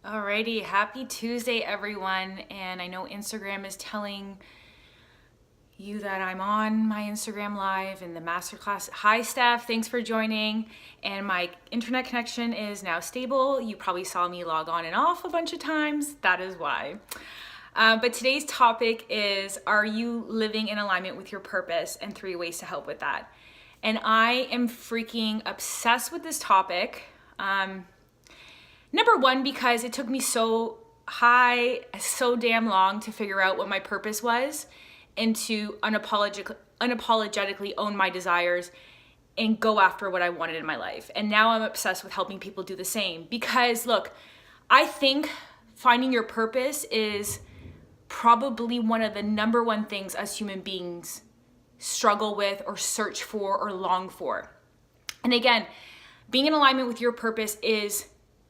Alrighty, happy Tuesday, everyone. And I know Instagram is telling you that I'm on my Instagram live in the masterclass. Hi, Steph, thanks for joining. And my internet connection is now stable. You probably saw me log on and off a bunch of times. That is why. But today's topic is, are you living in alignment with your purpose, and 3 ways to help with that. And I am freaking obsessed with this topic. Number one, because it took me so damn long to figure out what my purpose was and to unapologetically own my desires and go after what I wanted in my life. And now I'm obsessed with helping people do the same. Because look, I think finding your purpose is probably one of the number one things us human beings struggle with or search for or long for. And again, being in alignment with your purpose is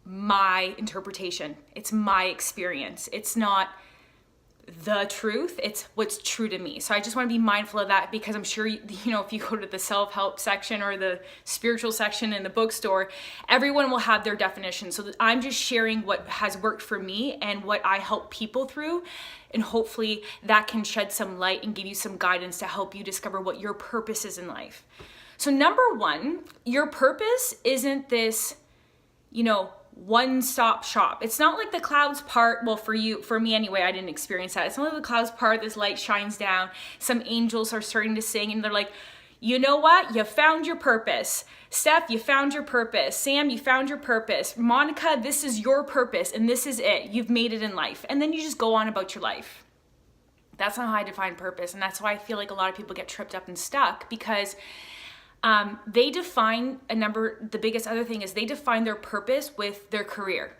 my interpretation. It's my experience. It's not the truth. It's what's true to me. So I just want to be mindful of that, because I'm sure, if you go to the self-help section or the spiritual section in the bookstore, everyone will have their definition. So I'm just sharing what has worked for me and what I help people through. And hopefully that can shed some light and give you some guidance to help you discover what your purpose is in life. So number one, your purpose isn't this, one-stop shop. It's not like the clouds part. Well, for me anyway, I didn't experience that. It's not like the clouds part, this light shines down, some angels are starting to sing, and they're like, you know what? You found your purpose. Steph, you found your purpose. Sam, you found your purpose. Monica, this is your purpose, and this is it. You've made it in life. And then you just go on about your life. That's not how I define purpose, and that's why I feel like a lot of people get tripped up and stuck, because they define the biggest other thing is they define their purpose with their career.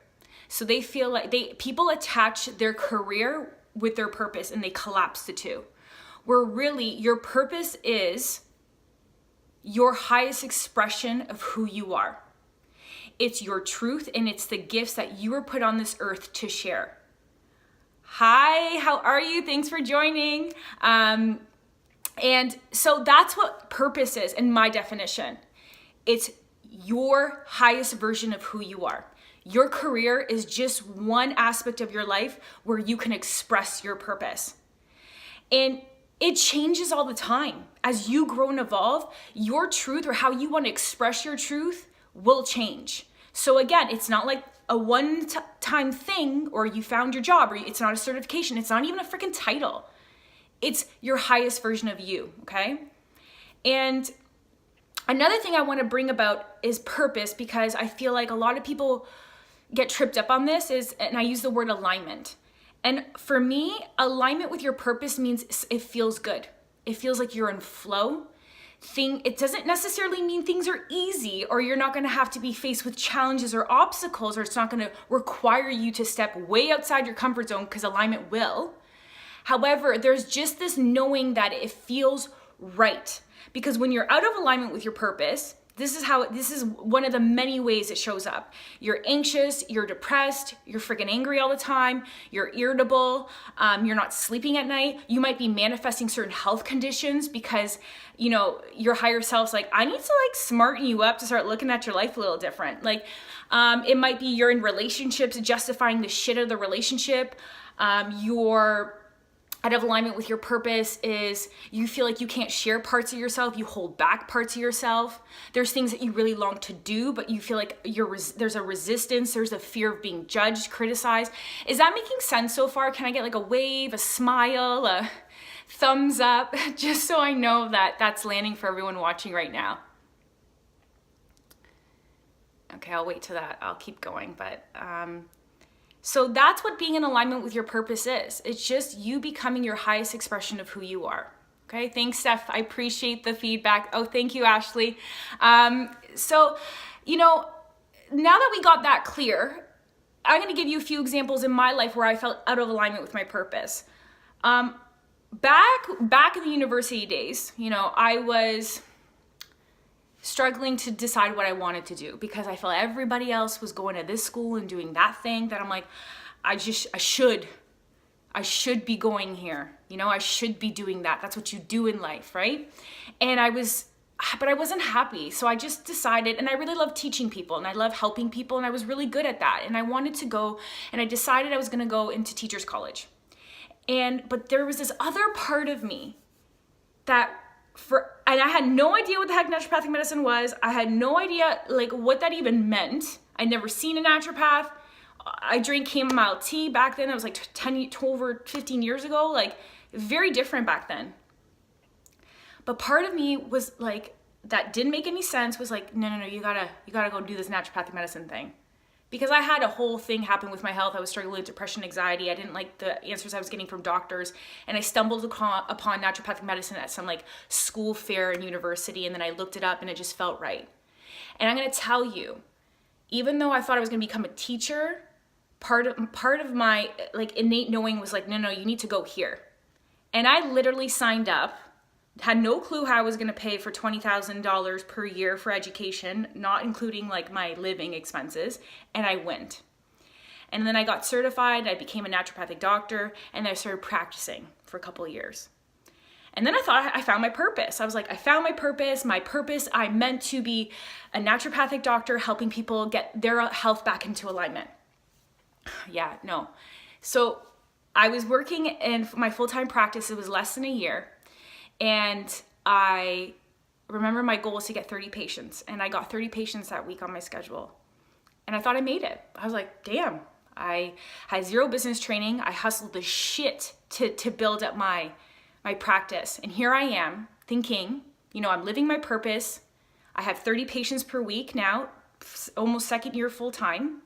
So they feel like people attach their career with their purpose, and they collapse the two. Where really your purpose is your highest expression of who you are. It's your truth, and it's the gifts that you were put on this earth to share. Hi, how are you? Thanks for joining. And so that's what purpose is in my definition. It's your highest version of who you are. Your career is just one aspect of your life where you can express your purpose. And it changes all the time. As you grow and evolve, your truth or how you want to express your truth will change. So again, it's not like a one-time thing, or you found your job, or it's not a certification. It's not even a freaking title. It's your highest version of you, okay? And another thing I want to bring about is purpose, because I feel like a lot of people get tripped up on this, and I use the word alignment. And for me, alignment with your purpose means it feels good. It feels like you're in flow. It doesn't necessarily mean things are easy, or you're not going to have to be faced with challenges or obstacles, or it's not going to require you to step way outside your comfort zone, because alignment will. However, there's just this knowing that it feels right. Because when you're out of alignment with your purpose, this is one of the many ways it shows up. You're anxious, you're depressed, you're freaking angry all the time, you're irritable, you're not sleeping at night. You might be manifesting certain health conditions because, your higher self's like, I need to smarten you up to start looking at your life a little different. It might be you're in relationships, justifying the shit of the relationship. You're out of alignment with your purpose is you feel like you can't share parts of yourself. You hold back parts of yourself. There's things that you really long to do, but you feel like there's a resistance. There's a fear of being judged, criticized. Is that making sense so far? Can I get a wave, a smile, a thumbs up, just so I know that that's landing for everyone watching right now? Okay, I'll wait till that. I'll keep going, but so that's what being in alignment with your purpose is. It's just you becoming your highest expression of who you are. Okay, thanks, Steph. I appreciate the feedback. Oh, thank you, Ashley. So, now that we got that clear, I'm going to give you a few examples in my life where I felt out of alignment with my purpose. Back in the university days, I was struggling to decide what I wanted to do, because I felt everybody else was going to this school and doing that thing that I'm like, I should be going here. I should be doing that. That's what you do in life, right? And I but I wasn't happy. So I just decided, and I really love teaching people and I love helping people, and I was really good at that. And I wanted to go, and I decided I was going to go into teacher's college. But there was this other part of me and I had no idea what the heck naturopathic medicine was. I had no idea like what that even meant. I'd never seen a naturopath. I drank chamomile tea back then. That was like 12 or 15 years ago, like very different back then. But part of me was like, that didn't make any sense, was like, no, you gotta go do this naturopathic medicine thing. Because I had a whole thing happen with my health. I was struggling with depression, anxiety. I didn't like the answers I was getting from doctors. And I stumbled upon naturopathic medicine at some like school fair and university. And then I looked it up and it just felt right. And I'm gonna tell you, even though I thought I was gonna become a teacher, part of my like innate knowing was like, no, you need to go here. And I literally signed up, had no clue how I was gonna pay for $20,000 per year for education, not including like my living expenses, and I went. And then I got certified, I became a naturopathic doctor, and then I started practicing for a couple of years. And then I thought I found my purpose. I was like, I found my purpose, I meant to be a naturopathic doctor helping people get their health back into alignment. Yeah, no. So I was working in my full-time practice, it was less than a year. And I remember my goal was to get 30 patients, and I got 30 patients that week on my schedule. And I thought I made it. I was like, damn, I had zero business training. I hustled the shit to build up my practice. And here I am thinking, I'm living my purpose. I have 30 patients per week now, almost second year full time.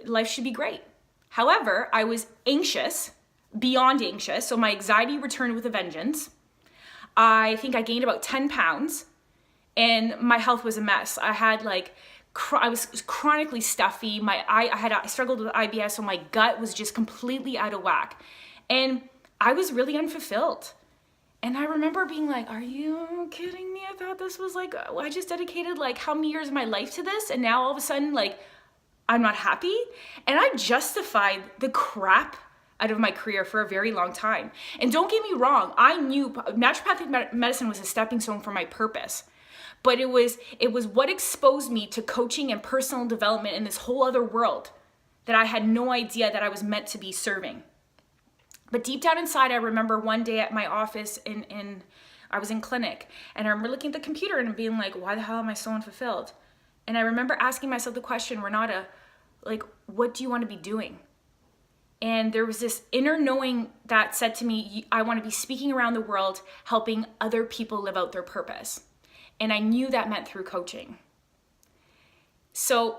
Life should be great. However, I was anxious, beyond anxious. So my anxiety returned with a vengeance. I think I gained about 10 pounds and my health was a mess. I had I was chronically stuffy. I struggled with IBS, so my gut was just completely out of whack. And I was really unfulfilled. And I remember being like, are you kidding me? I thought this was I just dedicated how many years of my life to this, and now all of a sudden I'm not happy. And I justified the crap out of my career for a very long time. And don't get me wrong, I knew naturopathic medicine was a stepping stone for my purpose. But it was what exposed me to coaching and personal development in this whole other world that I had no idea that I was meant to be serving. But deep down inside, I remember one day at my office I was in clinic, and I remember looking at the computer and being like, why the hell am I so unfulfilled? And I remember asking myself the question, Renata, what do you want to be doing? And there was this inner knowing that said to me, I want to be speaking around the world, helping other people live out their purpose. And I knew that meant through coaching. So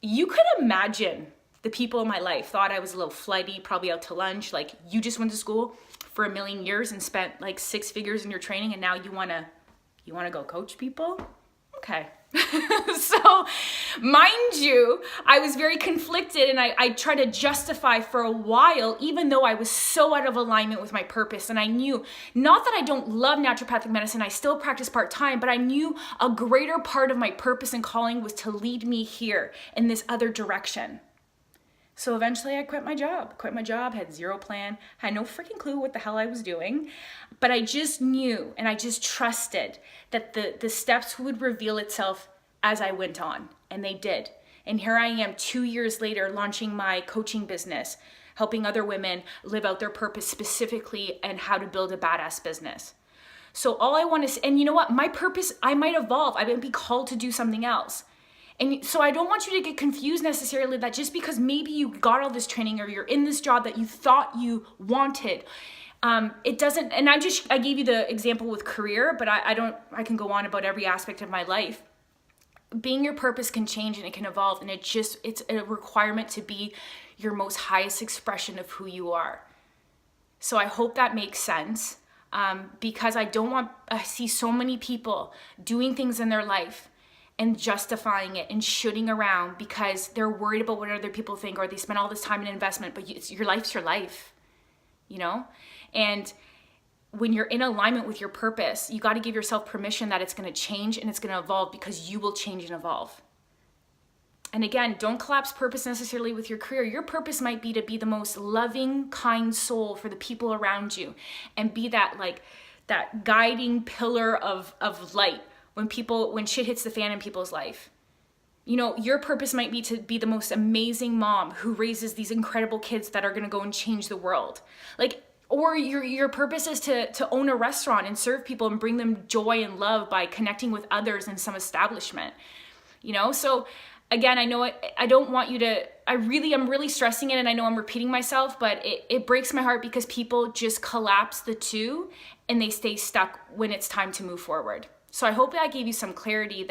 you could imagine the people in my life thought I was a little flighty, probably out to lunch. You just went to school for 1,000,000 years and spent 6 figures in your training, and now you wanna go coach people? Okay. So, mind you, I was very conflicted, and I tried to justify for a while, even though I was so out of alignment with my purpose. And I knew, not that I don't love naturopathic medicine, I still practice part-time, but I knew a greater part of my purpose and calling was to lead me here in this other direction. So eventually I quit my job, had zero plan, had no freaking clue what the hell I was doing, but I just knew and I just trusted that the steps would reveal itself as I went on, and they did. And here I am 2 years later launching my coaching business, helping other women live out their purpose specifically and how to build a badass business. So all I want to, and you know what, my purpose, I might evolve, I might be called to do something else. And so I don't want you to get confused necessarily that just because maybe you got all this training or you're in this job that you thought you wanted, it doesn't, and I gave you the example with career, but I can go on about every aspect of my life. Being your purpose can change and it can evolve, and it's a requirement to be your most highest expression of who you are. So I hope that makes sense, because I see so many people doing things in their life and justifying it and shooting around because they're worried about what other people think, or they spend all this time and investment, but your life's your life, And when you're in alignment with your purpose, you got to give yourself permission that it's going to change and it's going to evolve, because you will change and evolve. And again, don't collapse purpose necessarily with your career. Your purpose might be to be the most loving, kind soul for the people around you, and be that that guiding pillar of light when shit hits the fan in people's life. You know, your purpose might be to be the most amazing mom who raises these incredible kids that are going to go and change the world. Like, or your purpose is to own a restaurant and serve people and bring them joy and love by connecting with others in some establishment. You know, so again, I know I don't want you to, I'm really stressing it, and I know I'm repeating myself, but it breaks my heart because people just collapse the two and they stay stuck when it's time to move forward. So I hope that I gave you some clarity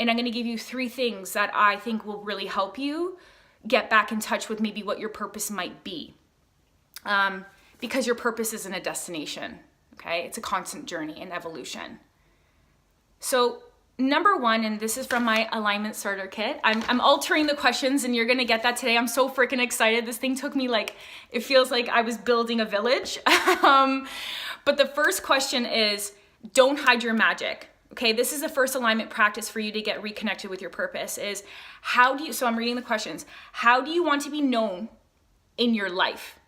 and I'm going to give you 3 things that I think will really help you get back in touch with maybe what your purpose might be. Because your purpose isn't a destination, okay? It's a constant journey and evolution. So number 1, and this is from my alignment starter kit. I'm altering the questions, and you're going to get that today. I'm so freaking excited. This thing took me it feels like I was building a village. But the first question is, don't hide your magic. Okay, this is the first alignment practice for you to get reconnected with your purpose is so I'm reading the questions. How do you want to be known in your life?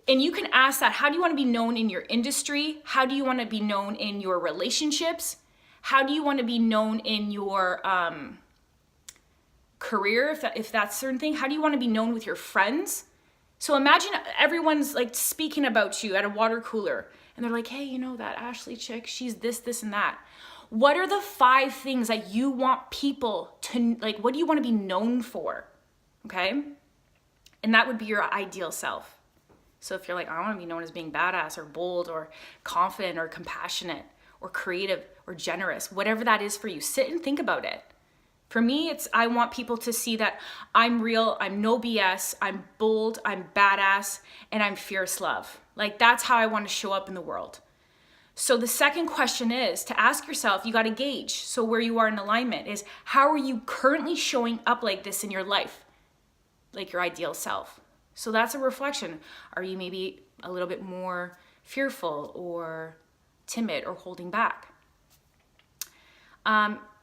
And you can ask that, how do you want to be known in your industry? How do you want to be known in your relationships? How do you want to be known in your career, if that's a certain thing? How do you want to be known with your friends? So imagine everyone's speaking about you at a water cooler, and they're like, hey, you know that Ashley chick, she's this and that. What are the 5 things that you want people to, what do you want to be known for? Okay? And that would be your ideal self. So if you're like, I want to be known as being badass or bold or confident or compassionate or creative or generous, whatever that is for you, sit and think about it. For me, I want people to see that I'm real, I'm no BS, I'm bold, I'm badass, and I'm fierce love. That's how I want to show up in the world. So the second question is to ask yourself, you got to gauge. So where you are in alignment is, how are you currently showing up like this in your life? Like your ideal self. So that's a reflection. Are you maybe a little bit more fearful or timid or holding back?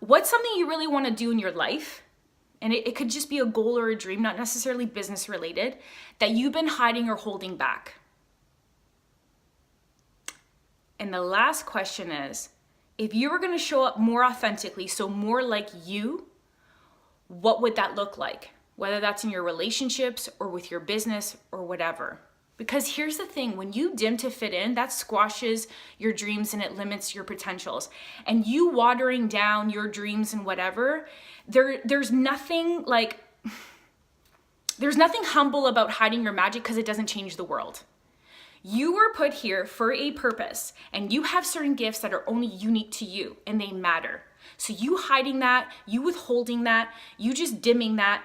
What's something you really want to do in your life? And it could just be a goal or a dream, not necessarily business related, that you've been hiding or holding back. And the last question is, if you were going to show up more authentically, so more like you, what would that look like? Whether that's in your relationships or with your business or whatever. Because here's the thing, when you dim to fit in, that squashes your dreams and it limits your potentials. And you watering down your dreams and whatever, there's nothing humble about hiding your magic because it doesn't change the world. You were put here for a purpose, and you have certain gifts that are only unique to you, and they matter. So you hiding that, you withholding that, you just dimming that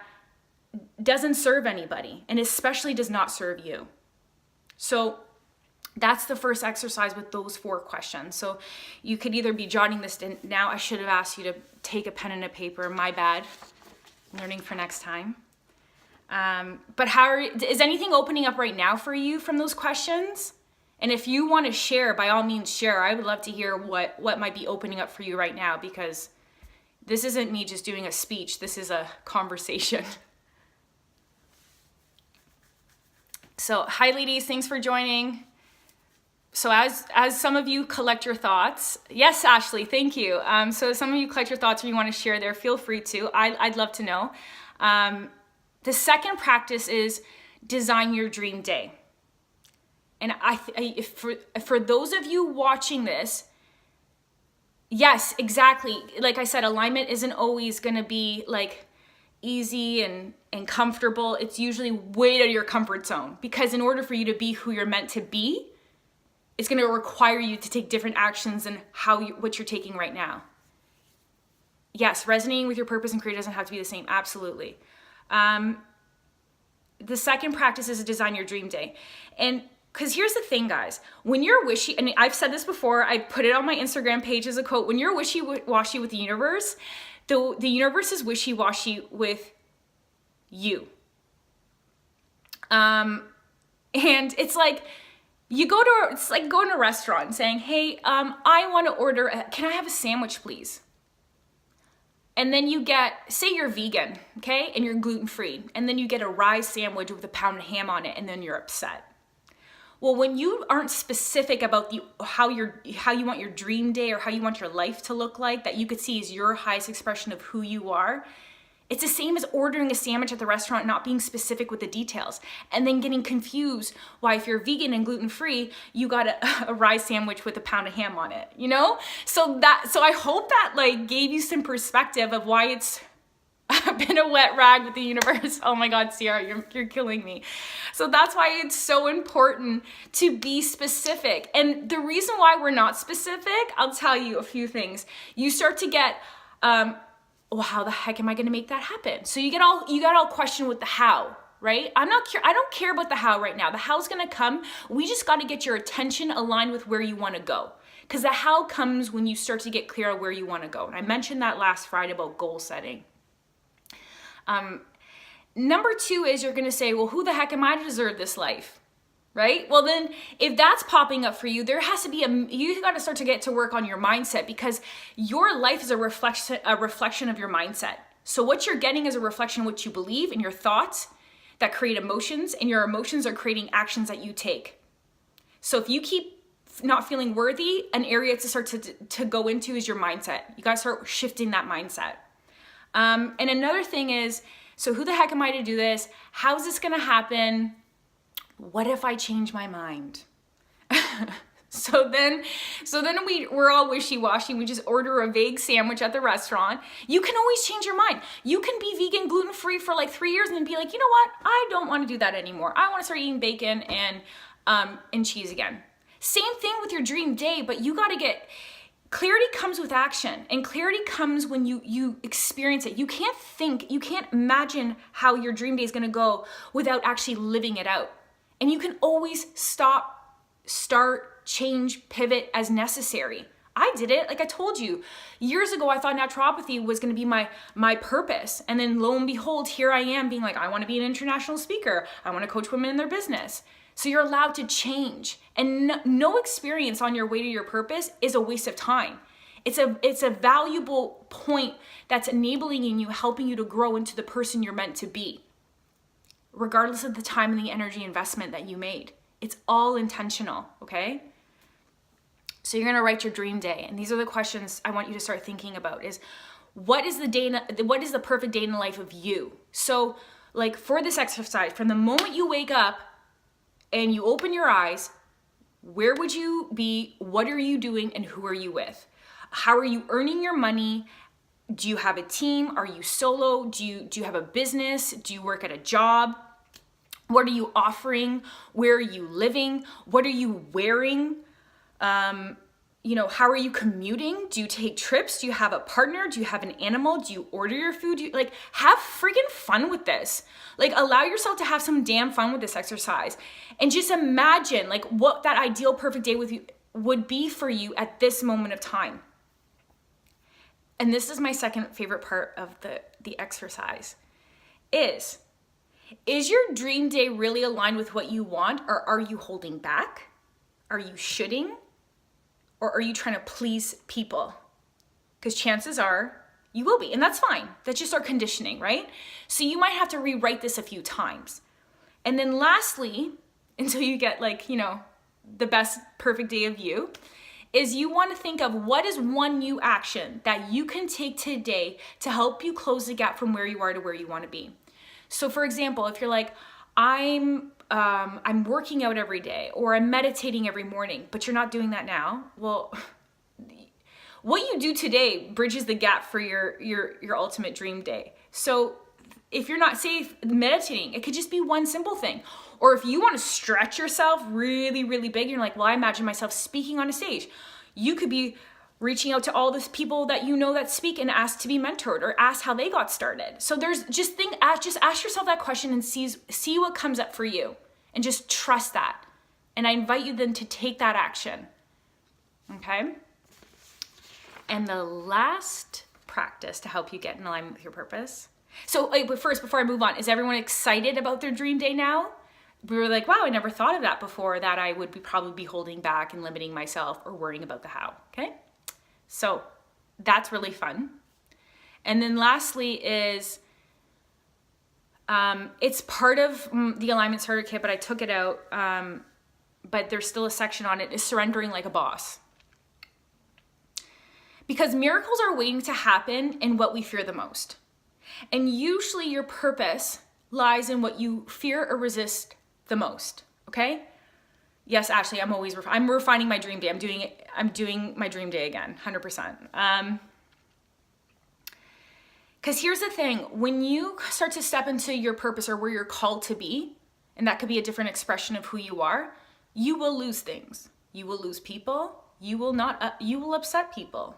doesn't serve anybody, and especially does not serve you. So that's the first exercise with those 4 questions. So you could either be jotting this in now. I should have asked you to take a pen and a paper. My bad. Learning for next time. But is anything opening up right now for you from those questions? And if you want to share, by all means share. I would love to hear what might be opening up for you right now, because this isn't me just doing a speech. This is a conversation. So hi ladies, thanks for joining. So as some of you collect your thoughts, yes, Ashley, thank you. So some of you collect your thoughts or you want to share there, feel free to. I'd love to know. The second practice is design your dream day. And for those of you watching this, yes, exactly. Like I said, alignment isn't always going to be easy and comfortable. It's usually way out of your comfort zone, because in order for you to be who you're meant to be, it's going to require you to take different actions than what you're taking right now. Yes, resonating with your purpose and career doesn't have to be the same. Absolutely. The second practice is to design your dream day. And because here's the thing, guys, when you're wishy, and I've said this before, I put it on my Instagram page as a quote, when you're wishy-washy with the universe, the universe is wishy-washy with you. And it's like, it's like going to a restaurant and saying, hey, I want to order, can I have a sandwich, please? And then you get, say you're vegan, okay? And you're gluten-free. And then you get a rye sandwich with a pound of ham on it, and then you're upset. Well, when you aren't specific about how you want your dream day or how you want your life to look like, that you could see as your highest expression of who you are, it's the same as ordering a sandwich at the restaurant, not being specific with the details, and then getting confused why if you're vegan and gluten-free, you got a rye sandwich with a pound of ham on it, you know? So I hope that like gave you some perspective of why it's been a wet rag with the universe. Oh my God, Sierra, you're killing me. So that's why it's so important to be specific. And the reason why we're not specific, I'll tell you a few things. You start to get, well, how the heck am I gonna make that happen? So you get all questioned with the how, right? I don't care about the how right now. The how's gonna come. We just gotta get your attention aligned with where you wanna go. Because the how comes when you start to get clear on where you wanna go. And I mentioned that last Friday about goal setting. Number 2 is you're gonna say, well, who the heck am I to deserve this life? Right? Well, then if that's popping up for you, there has to be you got to start to get to work on your mindset, because your life is a reflection of your mindset. So what you're getting is a reflection of what you believe and your thoughts that create emotions, and your emotions are creating actions that you take. So if you keep not feeling worthy, an area to start to go into is your mindset. You got to start shifting that mindset. And another thing is, so who the heck am I to do this? How is this going to happen? What if I change my mind? So then we're all wishy-washy. We just order a vague sandwich at the restaurant. You can always change your mind. You can be vegan, gluten-free for like 3 years and then be like, you know what? I don't want to do that anymore. I want to start eating bacon and cheese again. Same thing with your dream day, but you got to get... Clarity comes with action, and clarity comes when you experience it. You can't imagine how your dream day is going to go without actually living it out. And you can always stop, start, change, pivot as necessary. I did it. Like I told you, years ago, I thought naturopathy was going to be my purpose. And then lo and behold, here I am being like, I want to be an international speaker. I want to coach women in their business. So you're allowed to change, and no experience on your way to your purpose is a waste of time. It's a valuable point that's enabling you, helping you to grow into the person you're meant to be, regardless of the time and the energy investment that you made. It's all intentional, okay? So you're gonna write your dream day, and these are the questions I want you to start thinking about: is what is the perfect day in the life of you? So like for this exercise, from the moment you wake up and you open your eyes, where would you be? What are you doing? And who are you with? How are you earning your money? Do you have a team? Are you solo? Do you have a business? Do you work at a job? What are you offering? Where are you living? What are you wearing? How are you commuting? Do you take trips? Do you have a partner? Do you have an animal? Do you order your food? Have freaking fun with this. Allow yourself to have some damn fun with this exercise, and just imagine what that ideal perfect day with you would be for you at this moment of time. And this is my second favorite part of the exercise. Is your dream day really aligned with what you want, or are you holding back? Are you shoulding? Or are you trying to please people? Because chances are you will be, and that's fine. That's just our conditioning, right? So you might have to rewrite this a few times. And then lastly, until you get the best perfect day of you, is you want to think of what is one new action that you can take today to help you close the gap from where you are to where you want to be. So for example, if you're like, I'm working out every day, or I'm meditating every morning, but you're not doing that now. Well, what you do today bridges the gap for your ultimate dream day. So if you're not safe meditating, it could just be one simple thing. Or if you want to stretch yourself really, really big, you're like, well, I imagine myself speaking on a stage. You could be reaching out to all these people that you know that speak and ask to be mentored, or ask how they got started. So there's just ask yourself that question and see what comes up for you, and just trust that. And I invite you then to take that action. Okay? And the last practice to help you get in alignment with your purpose. So but first, before I move on, is everyone excited about their dream day now? We were like, wow, I never thought of that before, that I would probably be holding back and limiting myself or worrying about the how. Okay? So that's really fun. And then lastly is, it's part of the Alignment Starter Kit, but I took it out but there's still a section on it, is surrendering like a boss. Because miracles are waiting to happen in what we fear the most. And usually your purpose lies in what you fear or resist the most, okay? Yes, Ashley, I'm refining my dream day. I'm doing my dream day again, 100%. Because here's the thing, when you start to step into your purpose or where you're called to be, and that could be a different expression of who you are, you will lose things. You will lose people. You will upset people.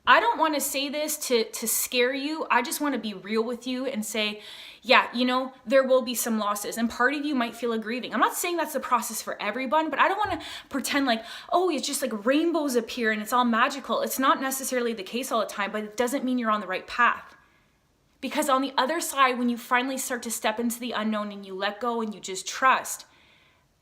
I don't want to say this to scare you. I just want to be real with you and say, yeah, there will be some losses, and part of you might feel a grieving. I'm not saying that's the process for everyone, but I don't want to pretend like, oh, it's just like rainbows appear and it's all magical. It's not necessarily the case all the time, but it doesn't mean you're on the right path. Because on the other side, when you finally start to step into the unknown and you let go and you just trust,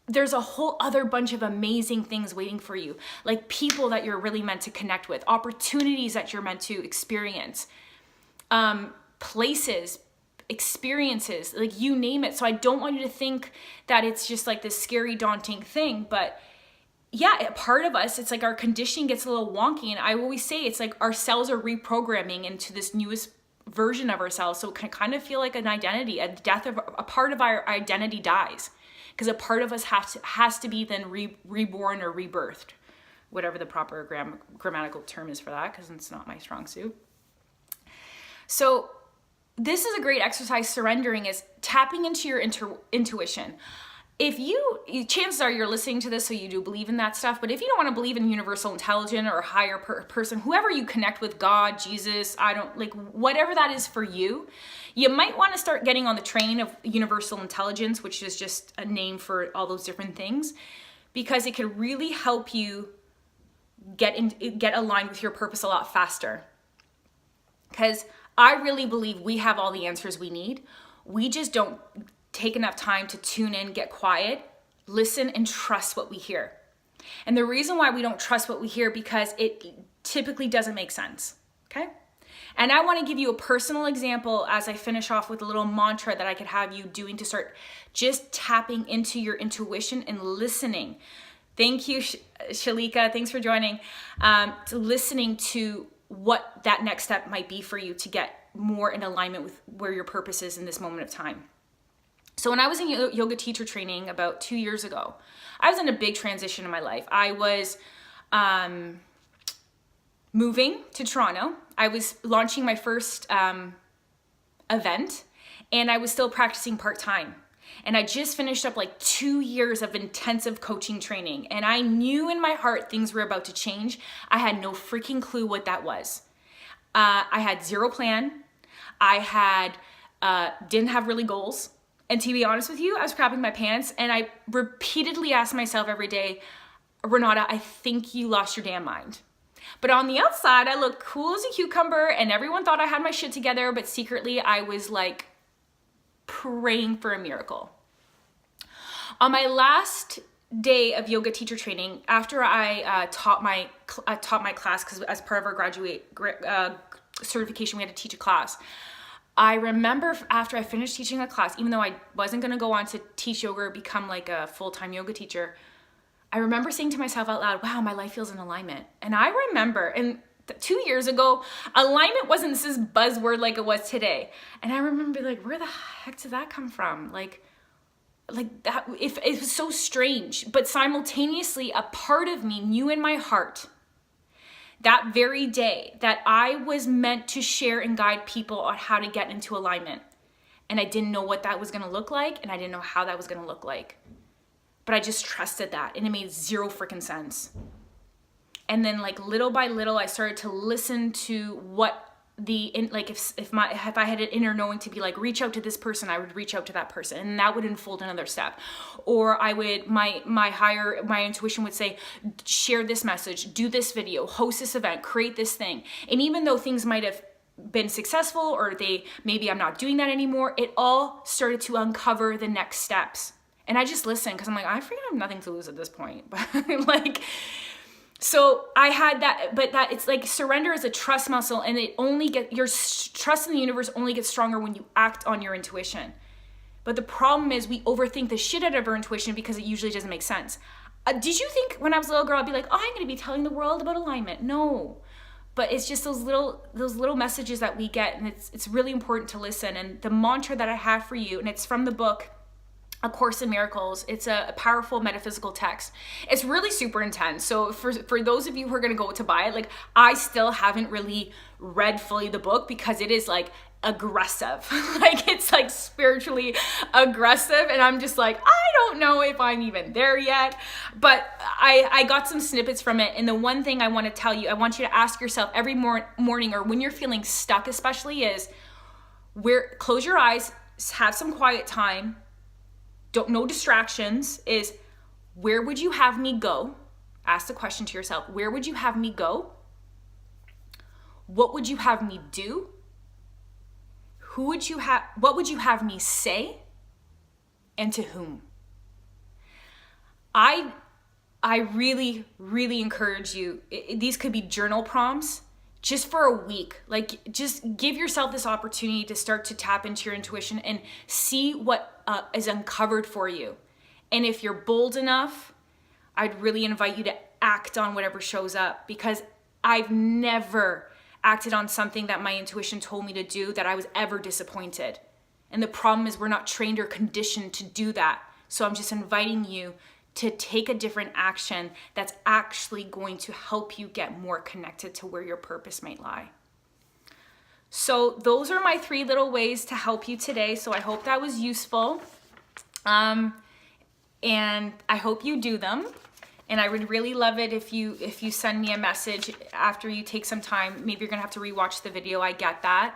there's a whole other bunch of amazing things waiting for you, like people that you're really meant to connect with, opportunities that you're meant to experience, places, experiences, like you name it. So I don't want you to think that it's just like this scary, daunting thing, but yeah, part of us, it's like our conditioning gets a little wonky. And I always say it's like our cells are reprogramming into this newest version of ourselves. So it can kind of feel like an identity, a death of a part of our identity dies. Because a part of us has to be then reborn or rebirthed, whatever the proper grammatical term is for that, because it's not my strong suit. So this is a great exercise. Surrendering is tapping into your intuition. Chances are you're listening to this, so you do believe in that stuff. But if you don't want to believe in universal intelligence or a higher person, whoever you connect with, God, Jesus, whatever that is for you, you might want to start getting on the train of universal intelligence, which is just a name for all those different things, because it can really help you get aligned with your purpose a lot faster. Because I really believe we have all the answers we need. We just don't take enough time to tune in, get quiet, listen, and trust what we hear. And the reason why we don't trust what we hear, because it typically doesn't make sense, okay? And I want to give you a personal example as I finish off with a little mantra that I could have you doing to start just tapping into your intuition and listening. Thank you, Shalika. Thanks for joining. Listening to what that next step might be for you to get more in alignment with where your purpose is in this moment of time. So when I was in yoga teacher training about 2 years ago, I was in a big transition in my life. I was moving to Toronto. I was launching my first event, and I was still practicing part-time. And I just finished up like 2 years of intensive coaching training. And I knew in my heart things were about to change. I had no freaking clue what that was. I had zero plan. I didn't have really goals. And to be honest with you, I was crapping my pants, and I repeatedly asked myself every day, Renata, I think you lost your damn mind. But on the outside, I looked cool as a cucumber, and everyone thought I had my shit together, but secretly I was like praying for a miracle. On my last day of yoga teacher training, after I taught my class, because as part of our graduate certification, we had to teach a class. I remember after I finished teaching a class, even though I wasn't going to go on to teach yoga or become like a full-time yoga teacher, I remember saying to myself out loud, wow, my life feels in alignment. And I remember, and 2 years ago, alignment wasn't this buzzword like it was today. And I remember like, where the heck did that come from? Like that, if it was so strange, but simultaneously a part of me knew in my heart that very day that I was meant to share and guide people on how to get into alignment. And I didn't know what that was going to look like, and I didn't know how that was going to look like. But I just trusted that, and it made zero freaking sense. And then like little by little, I started to listen to what if I had an inner knowing to be like, reach out to this person, I would reach out to that person, and that would unfold another step. Or I would, my intuition would say, share this message, do this video, host this event, create this thing. And even though things might have been successful, or maybe I'm not doing that anymore, it all started to uncover the next steps. And I just listened, because I'm like, I freaking have nothing to lose at this point. But so I had that, but that it's like surrender is a trust muscle, and your trust in the universe only gets stronger when you act on your intuition. But the problem is we overthink the shit out of our intuition because it usually doesn't make sense. Did you think when I was a little girl, I'd be like, oh, I'm going to be telling the world about alignment? No. But it's just those little messages that we get, and it's really important to listen. And the mantra that I have for you, and it's from the book A Course in Miracles. It's a powerful metaphysical text. It's really super intense. So for those of you who are going to go to buy it, like, I still haven't really read fully the book because it is like aggressive. Like, it's like spiritually aggressive, and I'm just like, I don't know if I'm even there yet. But I got some snippets from it, and the one thing I want to tell you, I want you to ask yourself every morning, or when you're feeling stuck especially, is close your eyes, have some quiet time, no distractions, is where would you have me go? Ask the question to yourself, where would you have me go? What would you have me do? What would you have me say? And to whom? I really, really encourage you. These could be journal prompts just for a week. Like, just give yourself this opportunity to start to tap into your intuition and see what is uncovered for you. And if you're bold enough, I'd really invite you to act on whatever shows up, because I've never acted on something that my intuition told me to do that I was ever disappointed. And the problem is we're not trained or conditioned to do that. So I'm just inviting you to take a different action that's actually going to help you get more connected to where your purpose might lie. So those are my 3 little ways to help you today. So I hope that was useful. And I hope you do them. And I would really love it if you send me a message after you take some time. Maybe you're gonna have to rewatch the video, I get that,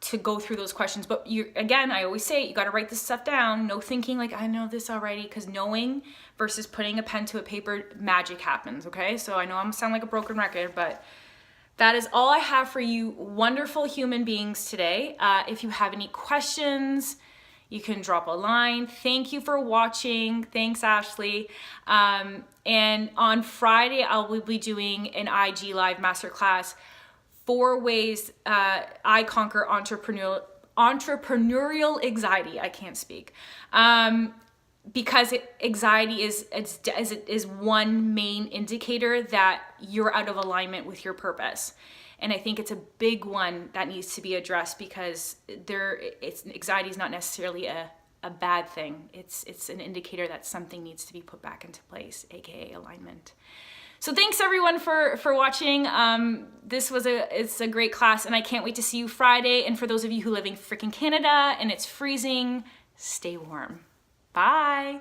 to go through those questions. But again, I always say, you gotta write this stuff down. No thinking like, I know this already, because knowing versus putting a pen to a paper, magic happens, okay? So I know I'm sound like a broken record, but that is all I have for you wonderful human beings today. If you have any questions, you can drop a line. Thank you for watching. Thanks, Ashley. And on Friday, I will be doing an IG Live masterclass, 4 ways I conquer entrepreneurial anxiety. I can't speak. Because anxiety is one main indicator that you're out of alignment with your purpose. And I think it's a big one that needs to be addressed, because anxiety is not necessarily a bad thing. It's an indicator that something needs to be put back into place, aka alignment. So thanks everyone for watching. It's a great class, and I can't wait to see you Friday. And for those of you who live in freaking Canada and it's freezing, stay warm. Bye.